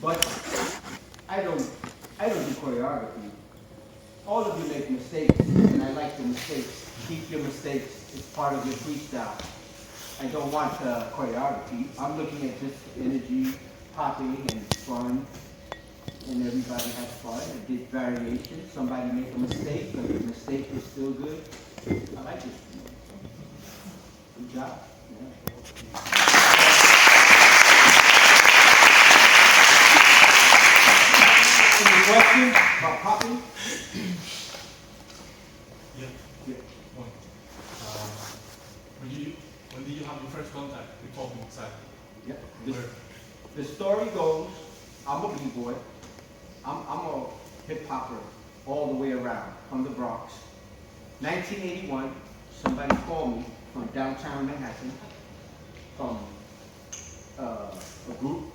But I don't do choreography. All of you make mistakes, and I like the mistakes. Keep your mistakes. It's part of your freestyle. I don't want choreography. I'm looking at just energy, popping, and fun, and everybody has fun. I did variation. Somebody make a mistake, but the mistake is still good. I like it. Good job. Yeah. Any questions about popping? Yeah. Yeah. One. When did you have your first contact with popping exactly? Yeah. Where? The story goes, I'm a b-boy. I'm a hip-hopper all the way around, from the Bronx. 1981, somebody called me from downtown Manhattan, from a group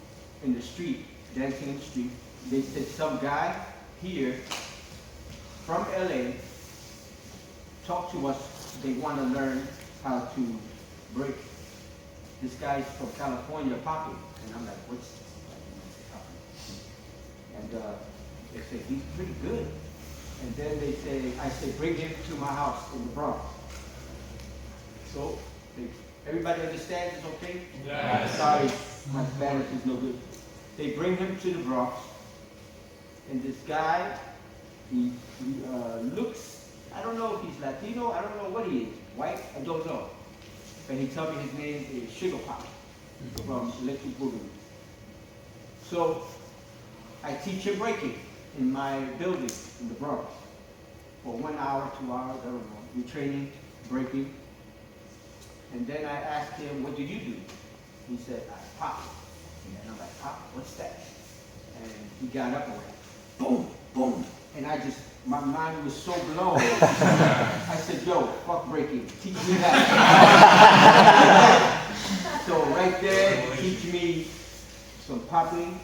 in the street, dancing in the street. They said some guy here from LA talked to us. They want to learn how to break. This guy's from California popping, and I'm like, what's popping? And they said he's pretty good. And then I said, bring him to my house in the Bronx. So everybody understands it's okay? Yes. Sorry, my Spanish is no good. They bring him to the Bronx, and this guy, he looks, I don't know if he's Latino, I don't know what he is, white, I don't know. But he told me his name is Sugar Pop from Electric Boogaloo. So I teach him breaking in my building in the Bronx for 1 hour, 2 hours, I don't know. We're training, breaking. And then I asked him, what do you do? He said, I pop. And I'm like, pop, what's that? And he got up and went, boom, boom. And my mind was so blown. I said, yo, fuck breaking, teach me that. So right there, he teach me some popping,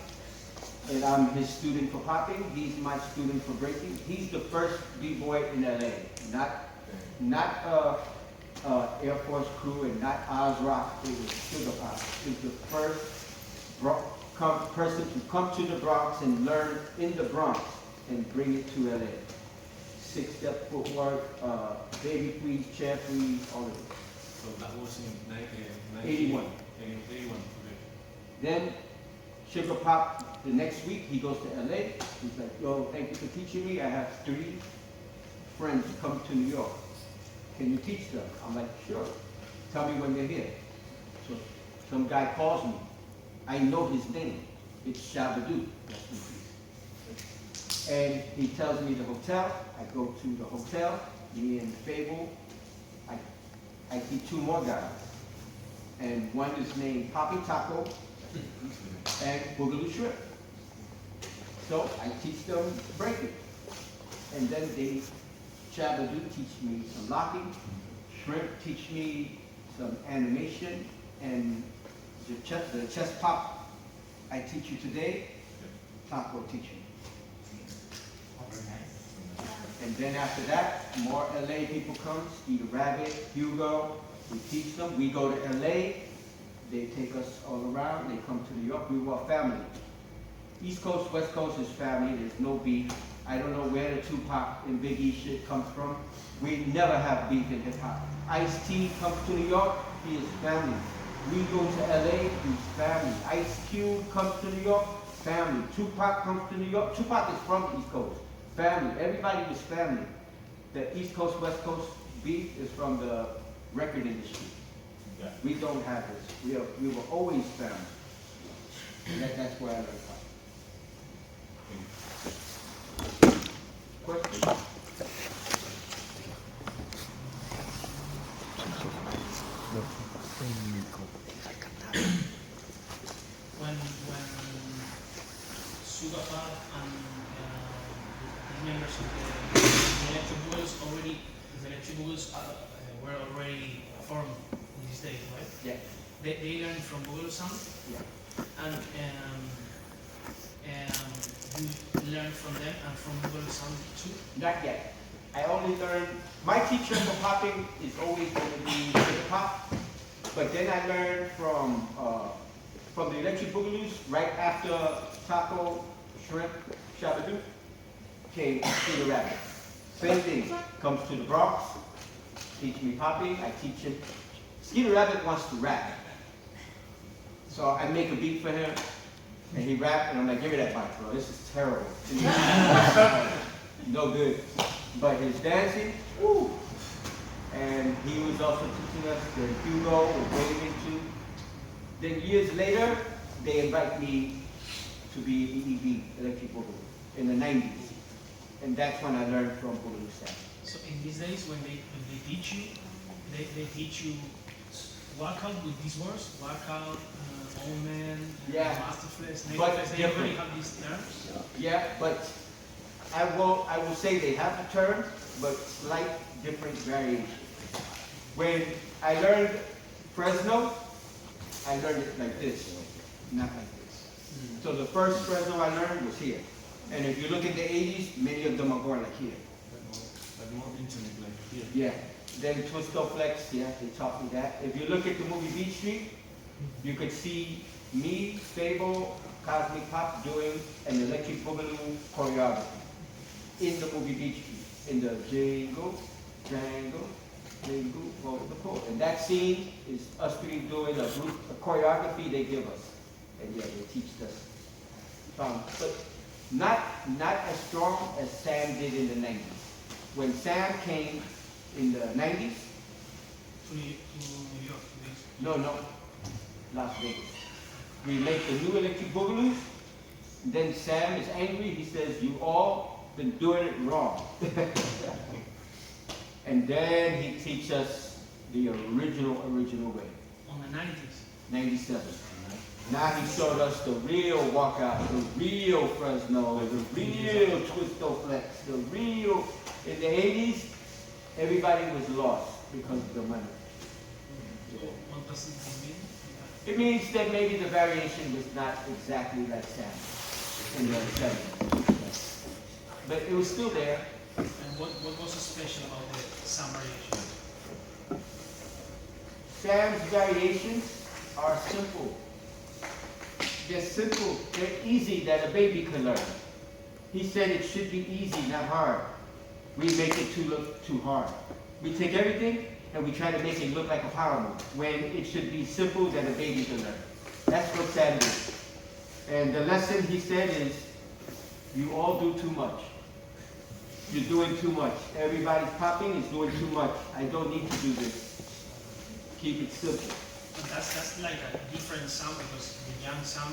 and I'm his student for popping. He's my student for breaking. He's the first b-boy in LA, not Air Force Crew and not Oz Rock. It was Sugar Pop. He's the first person to come to the Bronx and learn in the Bronx and bring it to LA. 6-step footwork, baby freeze, chair freeze, all of it. So that was in 81. 81, okay. Then Sugar Pop, the next week, he goes to LA. He's like, yo, thank you for teaching me. I have 3 friends come to New York. Can you teach them? I'm like, sure. Tell me when they're here. So some guy calls me. I know his name. It's Shabadoo. And he tells me the hotel. I go to the hotel, me and Fable. I see 2 more guys. And one is named Poppy Taco and Boogaloo Shrimp. So I teach them breaking. And then Shabadoo teach me some locking. Shrimp teach me some animation. And the chest pop I teach you today, Taco teach you. And then after that, more LA people come, Skeeter Rabbit, Hugo, we teach them. We go to LA, they take us all around, they come to New York, we were family. East Coast, West Coast is family, there's no beef. I don't know where the Tupac and Biggie shit comes from. We never have beef in hip hop. Ice-T comes to New York, he is family. We go to LA, he's family. Ice Cube comes to New York, family. Tupac comes to New York, Tupac is from the East Coast. Family, everybody was family. The East Coast, West Coast beef is from the record industry. Yeah. We don't have this. We were always family. And that's where I learned from. Question? When Sugar Pop and the members of the Electric Wiggles were already formed in these days, right? Yeah. They learned from Boogaloo Sound, Yeah. and you learned from them and from Boogaloo Sound too? Not yet. I only learned, my teacher for popping is always going to be hip hop, but then I learned from from the Electric Boogaloos, right after Taco, Shrimp, Shabadoo, came Skeeter Rabbit. Same thing, comes to the Bronx, teach me popping, I teach him. Skeeter Rabbit wants to rap. So I make a beat for him, and he rap, and I'm like, give me that mic, bro, this is terrible. No good. But his dancing, woo! And he was also teaching us the Hugo, or waving too. Then years later, they invite me to be EEB, Electric Boogaloo, in the 90s. And that's when I learned from Boogaloo Sam. So in these days, when they teach you, they teach you workout with these words, workout, old man, Yeah. masterfless, But nameless, they different. already have these terms. Yeah, but I will say they have the term, but slight different variations. When I learned Fresno, I learned it like this, not like this. So the first Fresno I learned was here. And if you look at the 80s, many of them are going like here. Like more intimate, like here. Yeah. Then Twisto Flex, yeah, they taught me that. If you look at the movie Beat Street, you could see me, Fable, Cosmic Pop doing an Electric Boogaloo choreography in the movie Beat Street, in the jingle, jangle, jingle, go to the pole. And that scene is us three doing a choreography they give us. And yeah, they teach us. But not as strong as Sam did in the 90s. When Sam came in the 90s, To New York, no, Las Vegas. We make the new Electric Boogaloos. Then Sam is angry. He says, you all been doing it wrong. And then he teaches us the original way. on the 90s. 97. Now he showed us the real walkout, the real Fresno, the real Twisto Flex, the real. In the 80s, everybody was lost because of the money. What does it mean? It means that maybe the variation was not exactly like Sam in the 70s. But it was still there. And what was so special about the Sam variation? Sam's variations are simple. They're simple. They're easy that a baby can learn. He said it should be easy, not hard. We make it look too hard. We take everything and we try to make it look like a power move when it should be simple that a baby can learn. That's what Sam did. And the lesson he said is, you all do too much. You're doing too much. Everybody's popping is doing too much. I don't need to do this. Keep it simple. But that's like a different sound because the young Sam,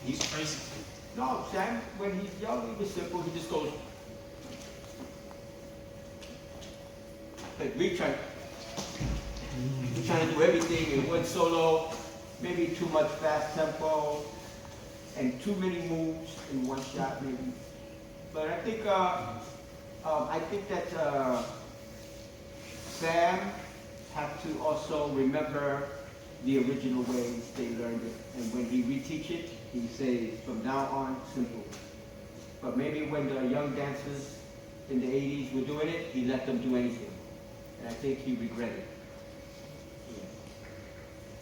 he's crazy. No, Sam, when he's young, he was simple. He just goes. Like we try to do everything in one solo, maybe too much fast tempo, and too many moves in one shot, maybe. But I think that Sam have to also remember the original ways they learned it, and when he reteach it, he says from now on simple. But maybe when the young dancers in the 80s were doing it, he let them do anything. And I think he regretted it. Yeah.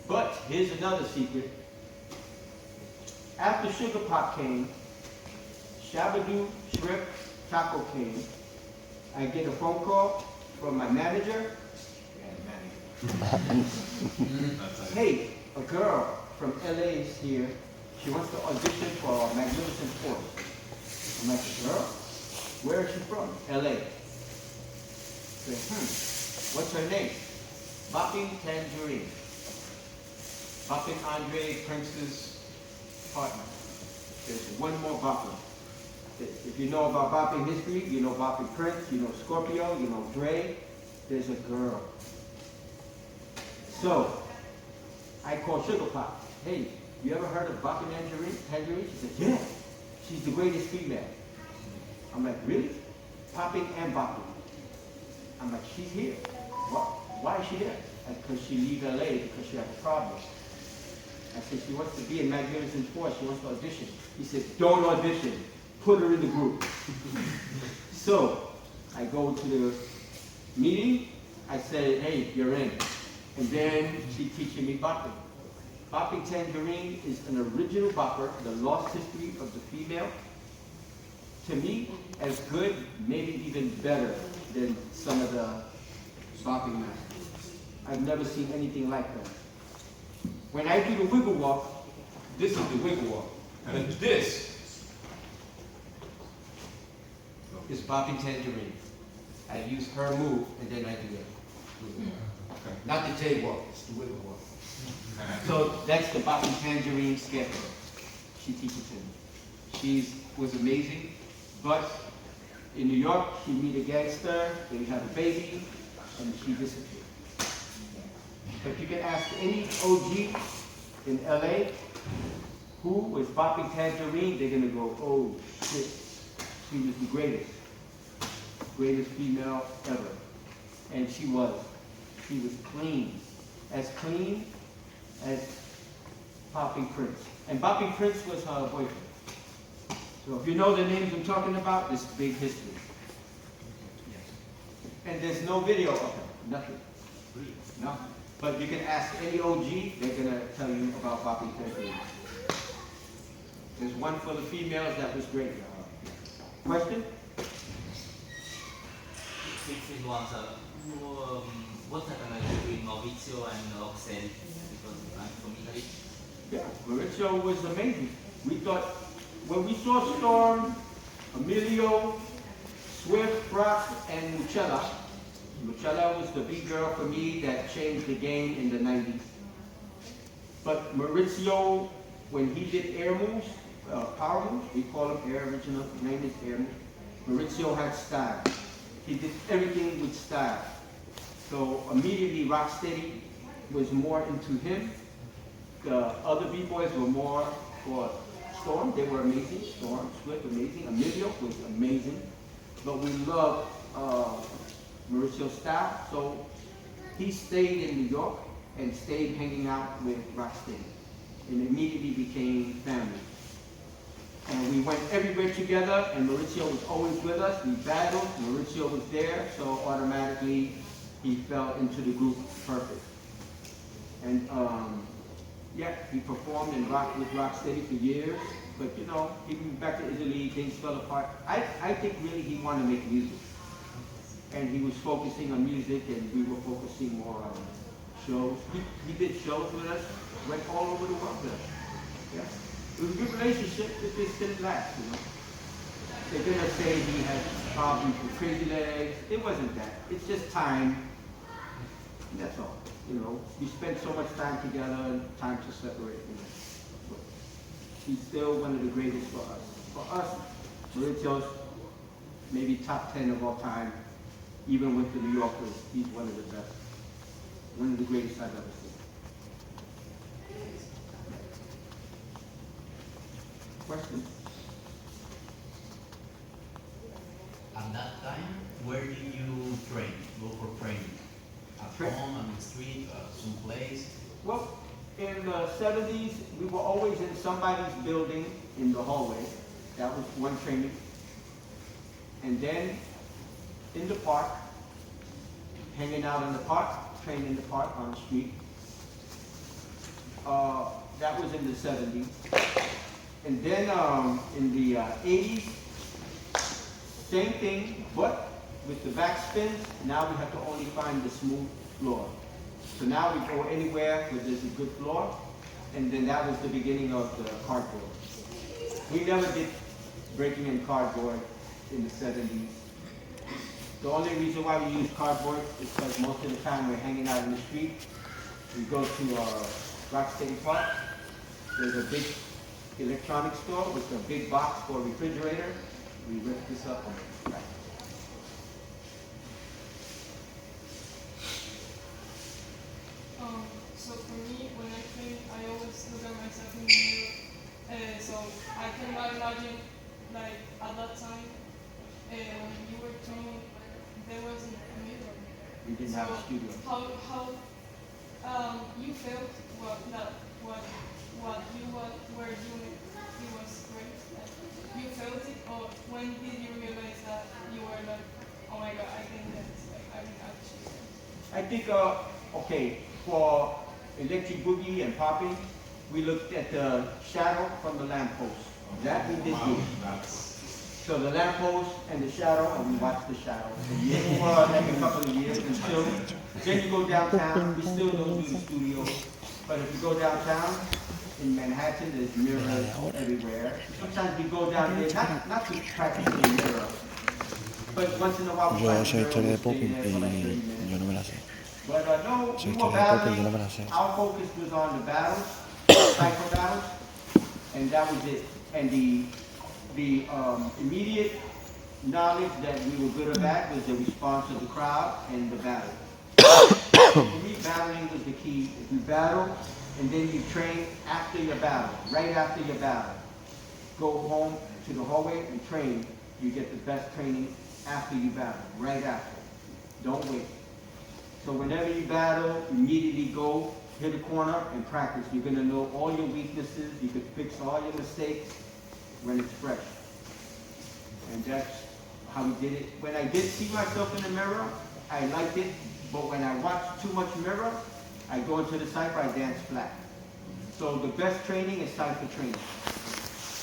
But here's another secret. After Sugar Pop came, Shabadoo, Shrimp, Taco came, I get a phone call from my manager. Hey, a girl from LA is here. She wants to audition for Magnificent Force. I'm like, girl? Where is she from? LA. I said, what's her name? Bopping Tangerine. Bopping Andre Prince's partner. There's one more Bopping. If you know about Bopping history, you know Bopping Prince, you know Scorpio, you know Dre. There's a girl. So, I called Sugar Pop. Hey, you ever heard of Bopping Tangerine? She said, yeah. She's the greatest female. I'm like, really? Popping and bopping. I'm like, she's here. Why is she there? Because she leave LA because she has a problem. I said, she wants to be in Magnificent Force. She wants to audition. He said, don't audition. Put her in the group. So, I go to the meeting. I said, hey, you're in. And then she teaching me bopping. Bopping Tangerine is an original bopper, the lost history of the female. To me, as good, maybe even better than some of the bopping masters. I've never seen anything like them. When I do the wiggle walk, this is the wiggle walk. And this is Bopping Tangerine. I use her move, and then I do it. Okay. Not the jaywalk, it's the wiggle walk. So that's the Bopping Tangerine schedule. She teaches him. She was amazing, but in New York, she meet a gangster, they have a baby, and she disappeared. But you can ask any OG in LA who was Bopping Tangerine, they're gonna go, oh shit, she was the greatest female ever. And she was clean as Bopping Prince. And Bopping Prince was her boyfriend. So if you know the names I'm talking about, this big history. And there's no video of her, nothing. No. But you can ask any OG, they're gonna tell you about Bopping Tangerine. There's one for the females that was great. Question? Quick one, sir. What happened between Maurizio and Oxel? Because I'm from Italy. Yeah, Maurizio was amazing. We thought, when we saw Storm, Emilio, Swift, Brock, and Mucella was the big girl for me that changed the game in the 90s. But Maurizio, when he did air moves, power moves, we call him air original, name is air moves. Maurizio had style. He did everything with style. So immediately Rocksteady was more into him. The other B-boys were more for Storm. They were amazing. Storm, Swift, amazing. Emilio was amazing. But we loved Mauricio's style. So he stayed in New York and stayed hanging out with Rocksteady. And immediately became family. And we went everywhere together, and Maurizio was always with us. We battled, Maurizio was there, so automatically he fell into the group perfect. And yeah, he performed and rocked with Rocksteady for years, but you know, he moved back to Italy, things fell apart. I think really he wanted to make music. And he was focusing on music, and we were focusing more on shows. He did shows with us, went all over the world with us. Yeah. It was a good relationship, it just didn't last, you know. They're gonna say he had problems with crazy legs. It wasn't that. It's just time. And that's all. You know, we spent so much time together and time to separate. You know. But he's still one of the greatest for us. For us, Maurizio's maybe top 10 of all time. Even with the New Yorkers, he's one of the best. One of the greatest I've ever seen. Question? At that time, where did you train? Go for training? At home, on the street, someplace? Well, in the 70s, we were always in somebody's building in the hallway. That was one training. And then in the park, hanging out in the park, training in the park on the street. That was in the 70s. And then in the 80s, same thing, but with the back spins, now we have to only find the smooth floor. So now we go anywhere where there's a good floor, and then that was the beginning of the cardboard. We never did breaking in cardboard in the 70s. The only reason why we use cardboard is because most of the time we're hanging out in the street. We go to Rocksteady Park. There's a big electronics store with a big box for a refrigerator. We rip this up and right. So for me, when I train, I always look at myself in the mirror. So I cannot imagine, like at that time, when you were training, there wasn't a mirror. We didn't have a studio. How you felt what you were doing, it was great. Like, you felt it, or when did you realize that you were like, oh my god, I think that's like I can actually. I think, okay, for electric boogie and popping, we looked at the shadow from the lamppost. That we did good. So the lamppost and the shadow, and we watched the shadow. And for like a couple of years until, then you go downtown, we still don't do the studio. But if you go downtown, in Manhattan, there's mirrors everywhere. Sometimes we go down there, not to practice in the mirror, but once in a while we Yo practice soy mirror, historia de we'll stay Poppy there for like 30 y minutes. yo no me la sé. But no, Soy we were historia de Poppy y yo no battling. me la sé. Our focus was on the battles, cipher battles, and that was it. And the immediate knowledge that we were good or bad was the response of the crowd and the battle. For me, battling was the key. If you battle, and then you train after your battle, right after your battle. Go home to the hallway and train. You get the best training after you battle, right after. Don't wait. So whenever you battle, immediately go, hit a corner and practice. You're gonna know all your weaknesses. You can fix all your mistakes when it's fresh. And that's how we did it. When I did see myself in the mirror, I liked it. But when I watch too much mirror, I go into the cipher, I dance flat. So the best training is cipher training.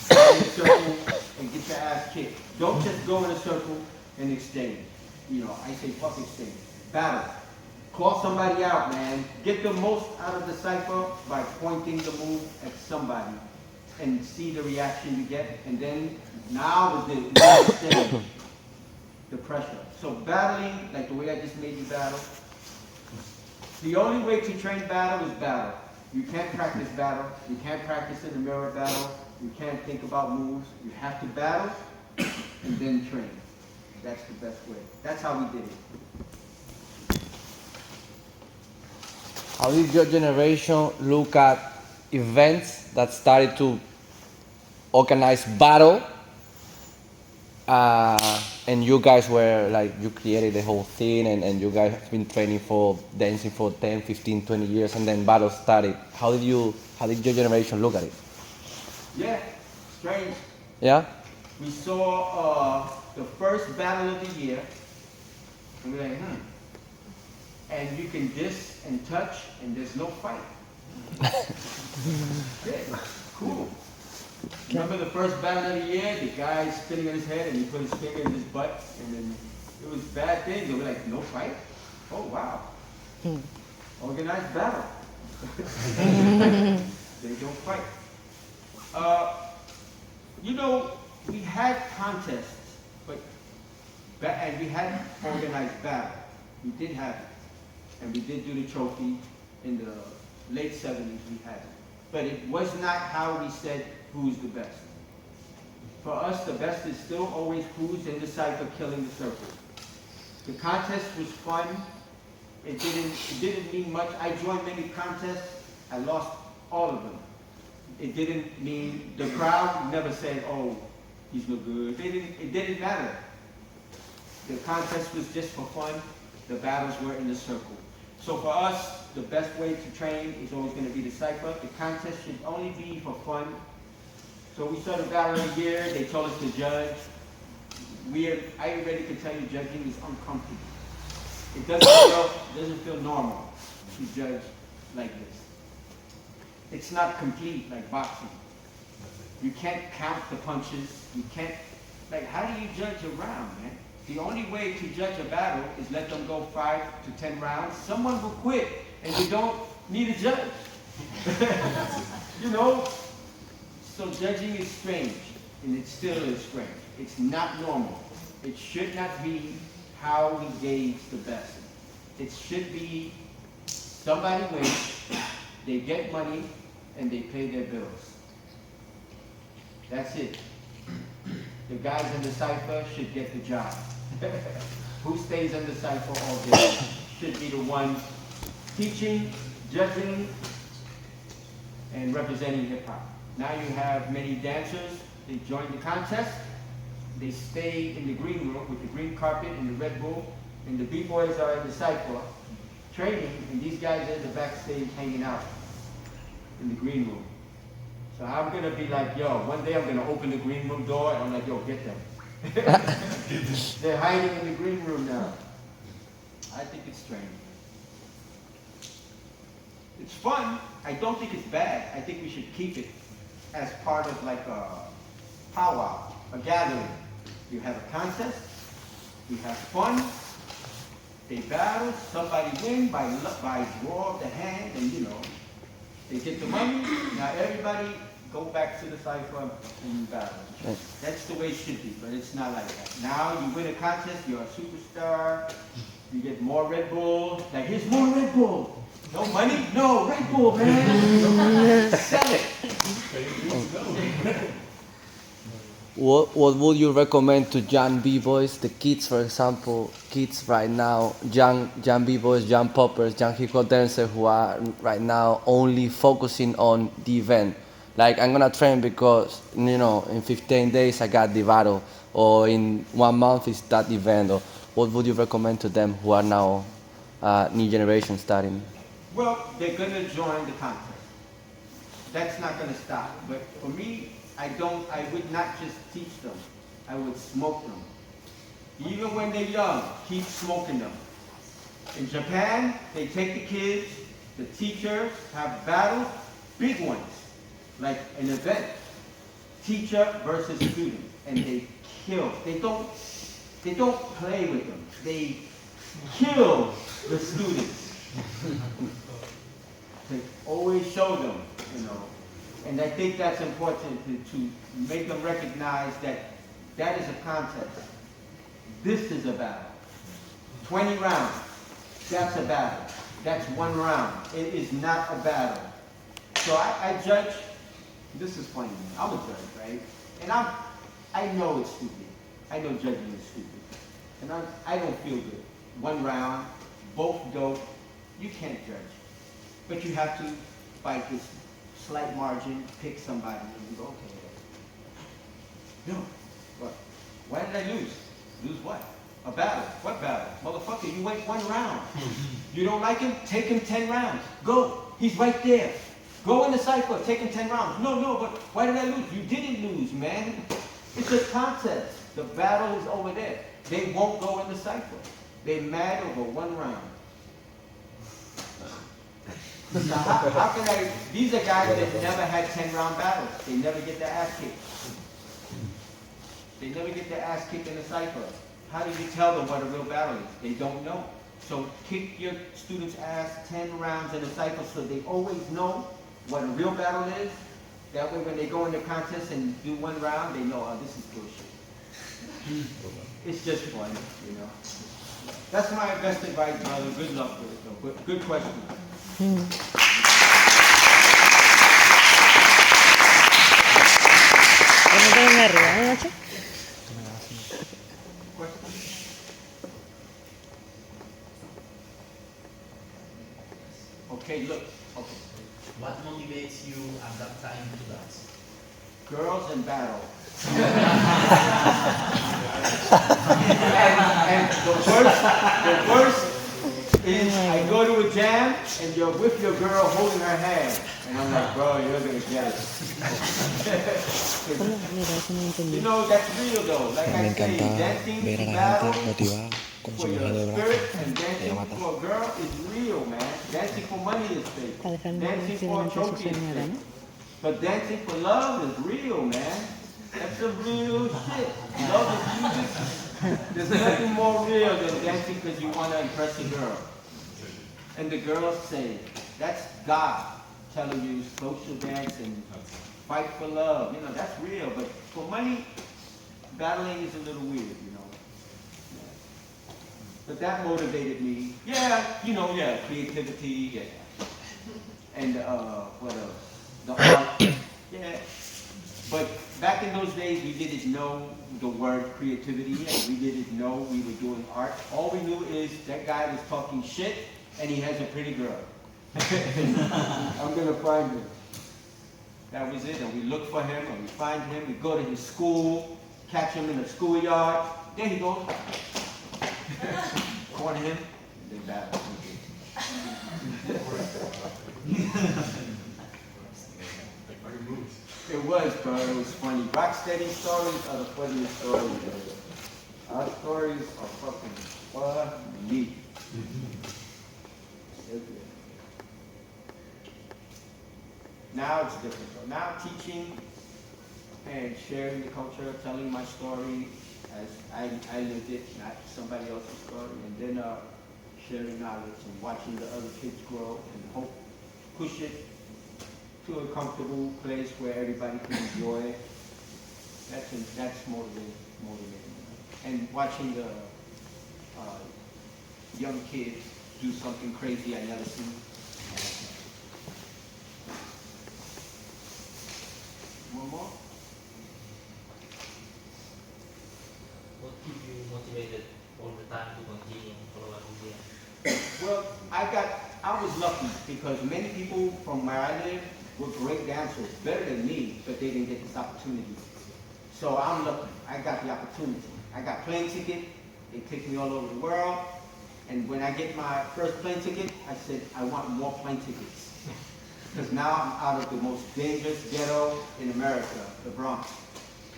Go in a circle and get your ass kicked. Don't just go in a circle and extend. You know, I say fuck extend. Battle. Call somebody out, man. Get the most out of the cipher by pointing the move at somebody and see the reaction you get. And then now with the extend, the pressure. So battling, like the way I just made you battle, the only way to train battle is battle. You can't practice battle. You can't practice in the mirror battle. You can't think about moves. You have to battle and then train. That's the best way. That's how we did it. How did your generation look at events that started to organize battle? And you guys were like, you created the whole thing and you guys have been training for dancing for 10, 15, 20 years and then battle started. How did your generation look at it? Yeah, strange. Yeah? We saw the first battle of the year and we're like, And you can diss and touch and there's no fight. Yeah, cool. Remember the first battle of the year? The guy spinning on his head and he put his finger in his butt and then it was bad things. They were like, no fight? Oh, wow. Organized battle. They don't fight. You know, we had contests, and we had organized battle. We did have it. And we did do the trophy in the late 70s, we had it. But it was not how we said who's the best. For us, the best is still always who's in the cipher killing the circle. The contest was fun. It didn't mean much. I joined many contests. I lost all of them. It didn't mean, the crowd never said, oh, he's no good. It didn't matter. The contest was just for fun. The battles were in the circle. So for us, the best way to train is always going to be the cipher. The contest should only be for fun. So we saw the battle of the year. They told us to judge. I already could tell you judging is uncomfortable. It doesn't feel normal to judge like this. It's not complete like boxing. You can't count the punches. You can't, like, how do you judge a round, man? The only way to judge a battle is let them go 5 to 10 rounds. Someone will quit, and you don't need a judge. You know? So judging is strange, and it still is strange. It's not normal. It should not be how we gauge the best. It should be somebody wins, they get money, and they pay their bills. That's it. The guys in the cipher should get the job. Who stays in the cipher all day should be the one teaching, judging, and representing hip-hop. Now you have many dancers. They join the contest. They stay in the green room with the green carpet and the Red Bull, and the B-boys are in the cipher training, and these guys are in the backstage hanging out in the green room. So I'm gonna be like, yo, one day I'm gonna open the green room door and I'm like, yo, get them. They're hiding in the green room now. I think it's strange. It's fun. I don't think it's bad. I think we should keep it as part of like a powwow, a gathering. You have a contest, you have fun, they battle, somebody win by draw of the hand, and you know, they get the money. Now everybody go back to the cipher and battle. That's the way it should be, but it's not like that. Now you win a contest, you're a superstar, you get more Red Bull. Like, here's more Red Bull. No money? No, Red Bull, man. Sell it. What would you recommend to young b-boys, the kids, for example, kids right now, young b-boys, young poppers, young hip-hop dancers who are right now only focusing on the event? Like, I'm gonna train because, you know, in 15 days I got the battle, or in 1 month is that event, or what would you recommend to them who are now new generation starting? Well, they're gonna join the contest. That's not gonna stop. But for me, I would not just teach them. I would smoke them. Even when they're young, keep smoking them. In Japan, they take the kids, the teachers have battles, big ones, like an event, teacher versus student, and they kill. They don't play with them. They kill the students. They always show them, you know. And I think that's important to make them recognize that that is a contest. This is a battle. 20 rounds, that's a battle. That's 1 round. It is not a battle. So I judge, this is funny, I'm a judge, right? And I know it's stupid. I know judging is stupid. And I don't feel good. 1 round, both dope, you can't judge. But you have to, by this slight margin, pick somebody and you go, okay. No, what? Why did I lose? Lose what? A battle. What battle? Motherfucker, you went 1 round. You don't like him? Take him 10 rounds. Go. He's right there. Go in the cycle. Take him 10 rounds. No, but why did I lose? You didn't lose, man. It's a contest. The battle is over there. They won't go in the cycle. They're mad over 1 round. Now, how can I, these are guys that never had 10-round battles. They never get their ass kicked. They never get their ass kicked in a cycle. How do you tell them what a real battle is? They don't know. So kick your students' ass 10 rounds in a cycle so they always know what a real battle is. That way when they go in the contest and do 1 round, they know, oh, this is bullshit. It's just fun, you know. That's my best advice, brother. Good luck with it, though. Good question. Okay, look. Okay. What motivates you at that time to dance? Girls and battle. and the worst is I go to a jam and you're with your girl holding her hand. And I'm like, bro, you're gonna get it. You know, that's real though. Like I say, dancing to battle for your spirit and dancing for a girl is real, man. Dancing for money is fake. Dancing for a trophy is fake. But dancing for love is real, man. That's the real shit. Love is music. There's nothing more real than dancing because you want to impress a girl. And the girls say, that's God telling you social dance and fight for love. You know, that's real. But for money, battling is a little weird, you know. Yeah. But that motivated me. Yeah, you know, yeah, creativity, yeah. And what else? The art, yeah. But back in those days, we didn't know the word creativity, and we didn't know we were doing art. All we knew is that guy was talking shit, and he has a pretty girl. I'm gonna find him. That was it, and we look for him, and we find him. We go to his school, catch him in the schoolyard. There he goes. Corner him, and they battle. It was, bro. It was funny. Rocksteady stories are the funniest stories. Bro. Our stories are fucking funny. Now it's different. So now teaching and sharing the culture, telling my story as I lived it, not somebody else's story, and then sharing knowledge and watching the other kids grow and hope push it to a comfortable place where everybody can enjoy it. That's motivating. And watching the young kids do something crazy I never seen. One more? What keep you motivated all the time to continue follow up here? Well, I was lucky because many people from where I live were great dancers, better than me, but they didn't get this opportunity. So I'm lucky. I got the opportunity. I got plane ticket. They take me all over the world. And when I get my first plane ticket, I said, I want more plane tickets. Because now I'm out of the most dangerous ghetto in America, the Bronx.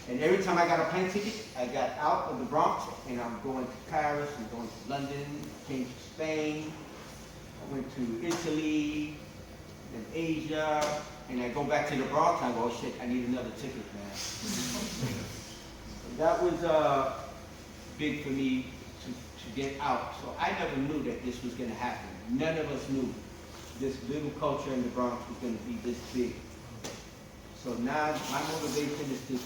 And every time I got a plane ticket, I got out of the Bronx and I'm going to Paris, I'm going to London, came to Spain, I went to Italy, and Asia, and I go back to the Bronx, I go, oh shit, I need another ticket, man. That was big for me to get out. So I never knew that this was going to happen. None of us knew this little culture in the Bronx was going to be this big. So now my motivation is to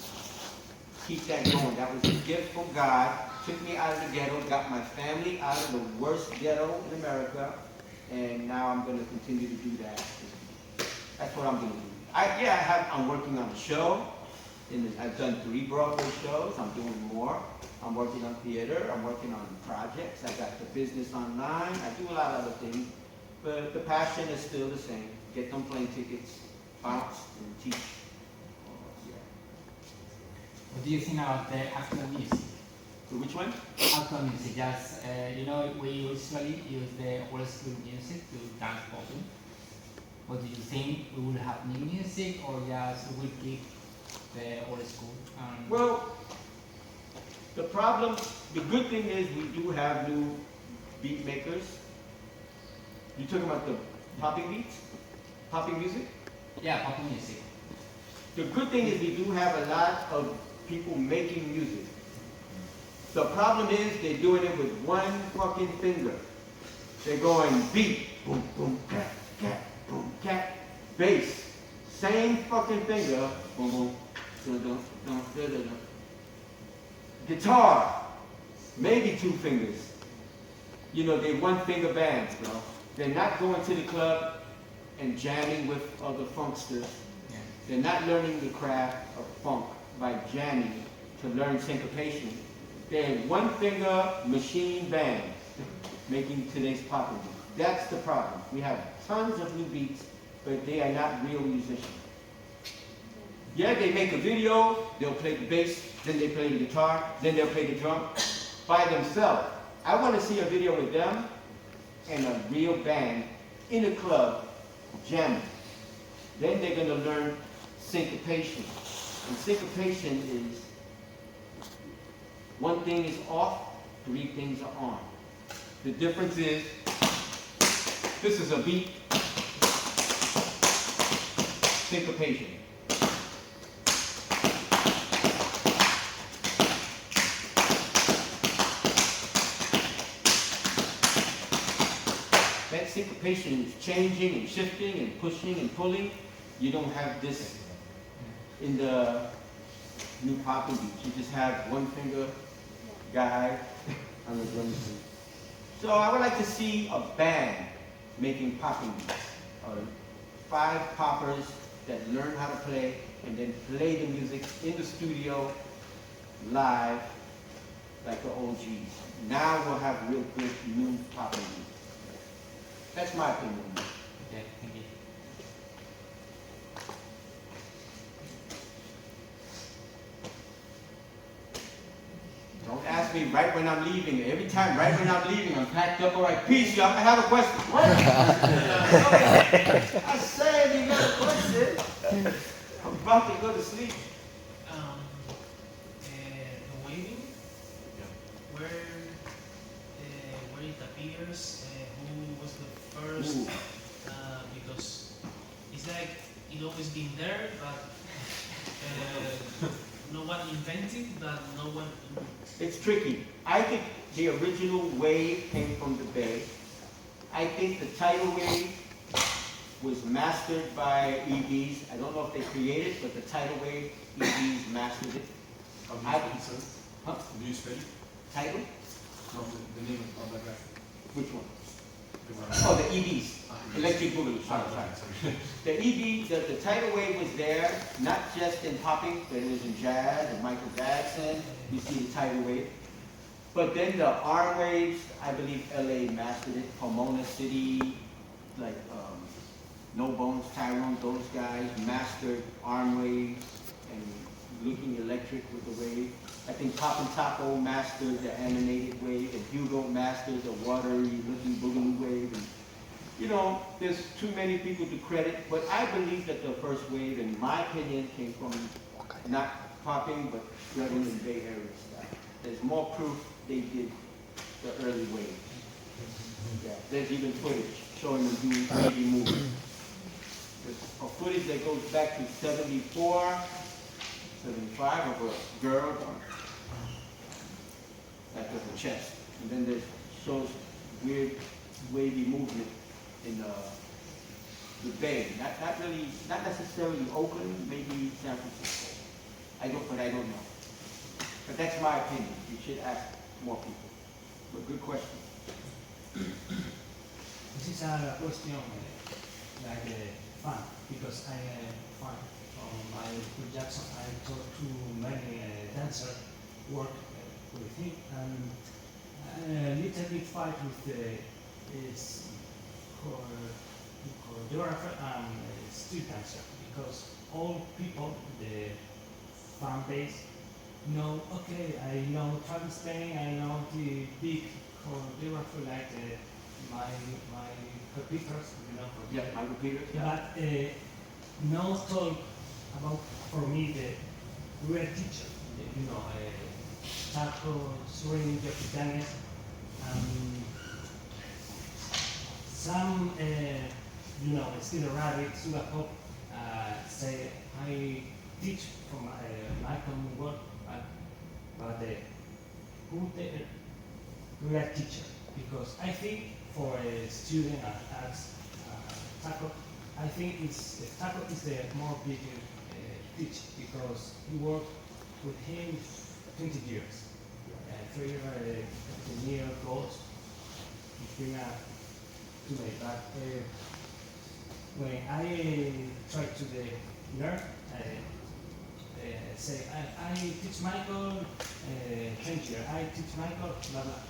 keep that going. That was a gift from God. Took me out of the ghetto, got my family out of the worst ghetto in America, and now I'm going to continue to do that. That's what I'm going to do. I'm working on a show. I've done 3 Broadway shows. I'm doing more. I'm working on theater. I'm working on projects. I got the business online. I do a lot of other things. But the passion is still the same. Get them plane tickets, bounce, and teach. What do you think about the actual music? So which one? Actual music, just, we usually use the old school music to dance popping. What do you think? We will have new music or just we will keep the old school? Well, the good thing is we do have new beat makers. You talking about the popping beats? Popping music? Yeah, popping music. The good thing is we do have a lot of people making music. The problem is they're doing it with one fucking finger. They're going beat, boom, boom, cat, cat, boom, cat, bass. Same fucking finger, boom, boom, dun, dun, dun, dun, dun, dun. Guitar, maybe 2 fingers. You know, they're one finger bands, bro. They're not going to the club and jamming with other funksters. Yeah. They're not learning the craft of funk by jamming to learn syncopation. They're one finger machine band making today's popping beat. That's the problem. We have tons of new beats, but they are not real musicians. Yeah, they make a video, they'll play the bass, then they play the guitar, then they'll play the drum by themselves. I want to see a video with them and a real band in a club jamming. Then they're going to learn syncopation. And syncopation is one thing is off, 3 things are on. The difference is this is a beat, syncopation. That syncopation is changing and shifting and pushing and pulling. You don't have this in the new popping beats. You just have one finger guy on the drum machine. So I would like to see a band making popping beats. 5 poppers that learn how to play and then play the music in the studio live like the OGs. Now we'll have real good new popping beats. That's my opinion. Okay, thank you. Don't ask me right when I'm leaving. Every time, right when I'm leaving, I'm packed up. All right, peace, y'all. I have a question. What? I said you got a question. I'm about to go to sleep. The waving, where it appears, who was the first, Ooh. because it's like it always been there, but no one invented, but no one. It's tricky. I think the original wave came from the Bay. I think the tidal wave was mastered by EVs. I don't know if they created it, but the tidal wave, EVs mastered it. How do you I- spell it, sir? Huh? Do you spell it? Tidal? No, the name of the graph. Which one? The one. Oh, the EVs. Electric Boogaloo. Ah, Sorry. sorry. The EV, the tidal wave was there, not just in popping, but it was in jazz and Michael Jackson. You see the tidal wave. But then the arm waves, I believe LA mastered it. Pomona City, like No Bones, Tyrone, those guys mastered arm waves and looking electric with the wave. I think Pop and Taco mastered the animated wave, and Hugo mastered the watery looking boogaloo wave. And, you know, there's too many people to credit, but I believe that the first wave, in my opinion, came from not popping, but Reading and Bay Area stuff. There's more proof they did the early wave. Yeah, there's even footage showing them doing wavy movements. There's a footage that goes back to 74, 75 of a girl that does the chest. And then there shows weird wavy movement in the Bay. Not necessarily Oakland, maybe San Francisco. I don't know. But that's my opinion. You should ask more people. But good question. This is a question like a fan, because I'm a fan of Michael Jackson. I talked to many dancers, work with him, and a little bit fight with his choreographer and street dancer, because all people, the fan base, know, okay, I know Travis Payne, I know the big choreographer like my competitors, you know. Yeah, Michael Peters. But no talk about, for me, the real teacher, you know, Taco, Swing, Jeffrey Daniels, some, you know, Steve Rabbit, Suga Pop, say, I teach from Michael work, but who the real teacher? Because I think for a student at Taco, I think Taco is the more bigger teacher, because he worked with him 20 years. 3 years goals. It's been too late. But when I try to learn, say I teach Michael 10 years. I teach Michael blah blah.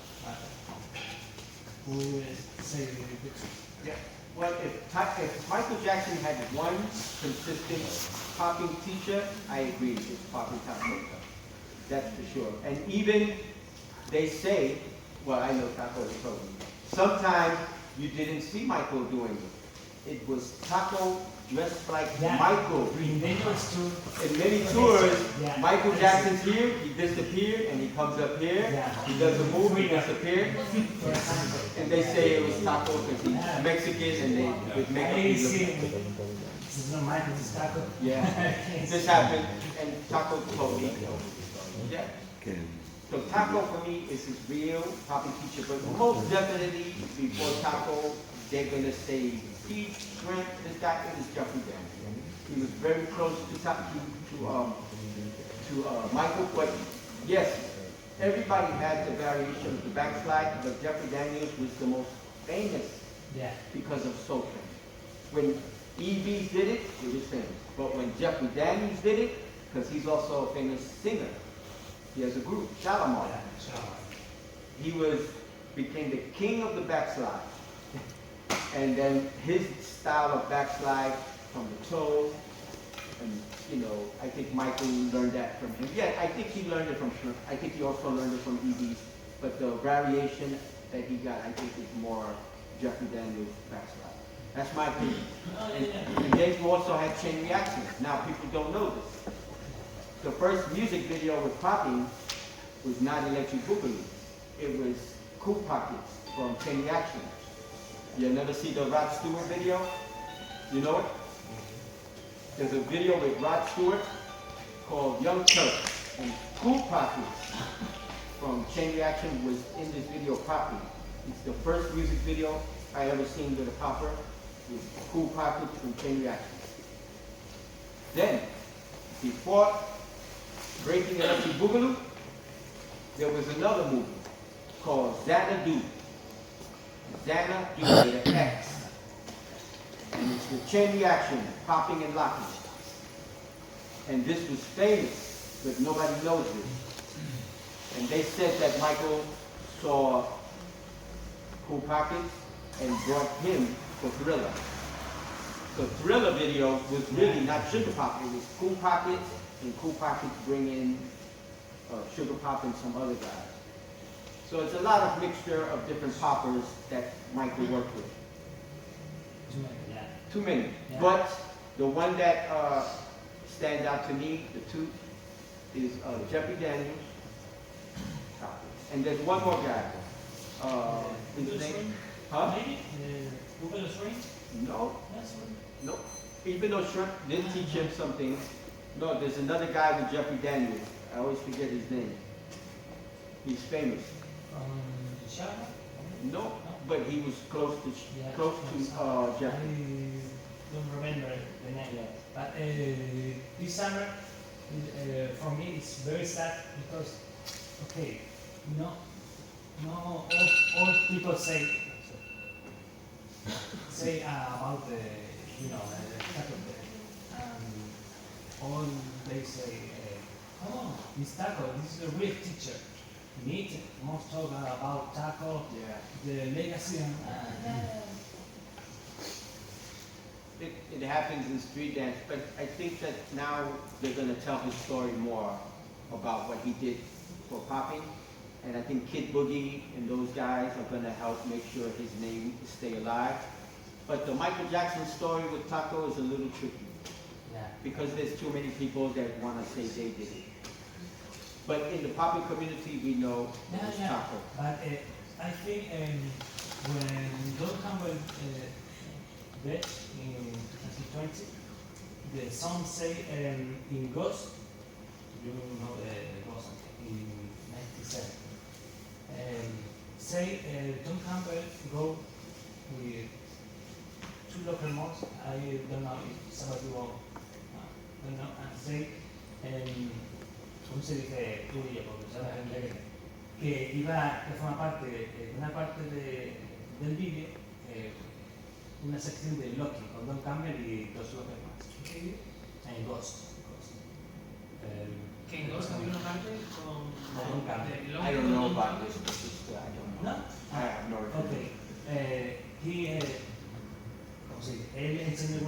Who say the truth? Yeah. Well, if Michael Jackson had one consistent popping teacher, I agree, it's popping Taco. That's for sure. And even they say, well, I know Taco is told me, sometimes you didn't see Michael doing it. It was Taco dressed like Michael. In many tours, In many tours, yeah. Michael Jackson's here, he disappeared, and he comes up here, he does a move, he disappears. for example. And they say it was Taco because he's Mexican and they with makeup. I he see. look- This is not Michael, it's Taco. Yeah. This happened and Taco told me. Yeah. So Taco for me is his real popping teacher, but most definitely before Taco, they're gonna say Pete, Grant, this guy, it was Jeffrey Daniels. He was very close to Michael, but yes, everybody had the variation of the backslide, but Jeffrey Daniels was the most famous Yeah. because of Soul Train. When EVs did it, it was famous. But when Jeffrey Daniels did it, because he's also a famous singer, he has a group, Shalimar. He became the king of the backslide. And then his style of backslide from the toes, and you know, I think Michael learned that from him. Yeah, I think he learned it from Shrimp. I think he also learned it from EVs. But the variation that he got, I think, is more Jeffrey Daniels backslide. That's my opinion. And then you also had chain reactions. Now people don't know this. The first music video with popping was not Electric Boogaloo. It was Cool Pockets from Chain Reaction. You never see the Rod Stewart video? You know it? There's a video with Rod Stewart called Young Turk, and Cool Pocket from Chain Reaction was in this video properly. It's the first music video I ever seen with a popper. It's Cool Pocket from Chain Reaction. Then, before Breaking Electric Boogaloo, there was another movie called Xanadu. Xanadu with an X. And it's the Chain Reaction, popping and locking. And this was famous, but nobody knows this. And they said that Michael saw Cool Pocket and brought him for Thriller. So Thriller video was really not Sugar Pop, it was Cool Pocket, and Cool Pocket bring in Sugar Pop and some other guys. So it's a lot of mixture of different poppers that Michael worked with. Yeah. Too many. Yeah. But the one that stands out to me, the two, is Jeffrey Daniels. And there's one more guy. His name? Huh? Maybe? Google Shrink? No, That's one. no. Even though Shrimp did teach him some things. No, there's another guy with Jeffrey Daniels. I always forget his name. He's famous. Sharma? No, but he was close to Yeah, Jeffrey. I don't remember the name. But this summer, for me, it's very sad because, okay, all people say about the, the Saturday, all they say, oh, Miss Taco, this is a real teacher. Need more talk about Taco, Yeah. the legacy, and It happens in street dance, but I think that now they're going to tell his story more about what he did for popping. And I think Kid Boogie and those guys are going to help make sure his name stay alive. But the Michael Jackson story with Taco is a little tricky yeah. because there's too many people that want to say they did it. But in the popping community, we know it was Taco. But I think when Don Campbell died in 2020, the song say in Ghost, you know the Ghost in 97, say Don Campbell go with two local mods, I don't know if somebody will, don't know, and say, ¿cómo se dice tú y yo? Porque sabes en inglés, que iba, que forma parte, una parte del vídeo, una sección de Loki con Don Campbell y dos locos más. En Ghost. Que en Ghost había una parte con Don Campbell. de I don't know about this, but I don't know. ¿No? I have no idea. Okay. ¿Cómo se dice? Él enseñó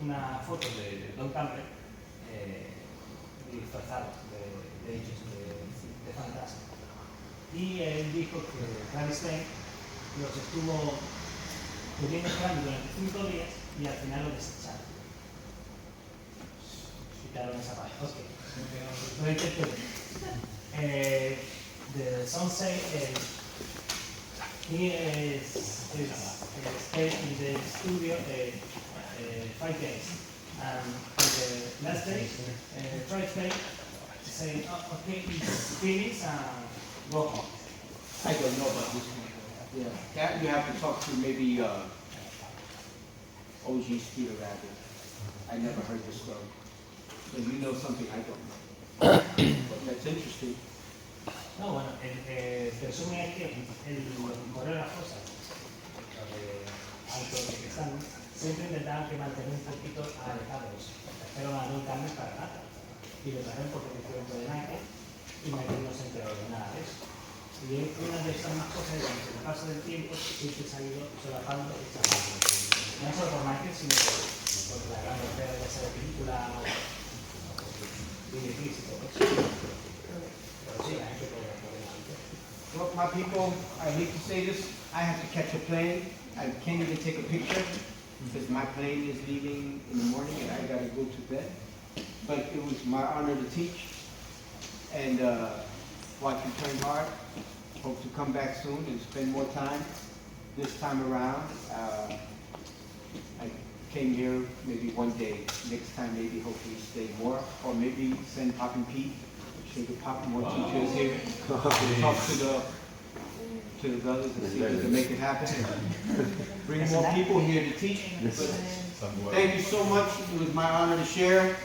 una foto de Don Campbell disfrazado de hechos de fantasma. Y él dijo que Travis Stein los estuvo pudiendo esperando durante 5 días y al final lo desecharon. Quitaron esa parte. Ok. Lo intenté. The song say he stayed in the studio 5 days. And the last day, Travis Stein say, oh, okay, it's finished and go home. I don't know about this one. Yeah, that you have to talk to maybe OG Speeder Rabbit. I never heard this story. So you know something I don't know. But that's interesting. No, bueno, el resumen es que el coreógrafos, altos que están, siempre intentaban que mantener un poquito alejados, pero no cambios para nada. Y lo trajeron porque me hicieron todo de Michael y Michael no se enteró de nada de eso. Y es una de estas más cosas que con el paso del tiempo siempre se ha ido solapando y chapando. No solo por Michael, sino por la gran oferta de esa película, videoclips y todo eso. Pero sí, la gente puede delante. Well, my people, I hate to say this, I have to catch a plane. I can't even take a picture because my plane is leaving in the morning and I gotta go to bed. But it was my honor to teach and watch you train hard. Hope to come back soon and spend more time this time around. I came here maybe one day. Next time, maybe hopefully stay more, or maybe send Pop and Pete, so the Pop more teachers here. Talk to the brothers and see if we can make it happen. Bring more people here to teach. But thank you so much. It was my honor to share.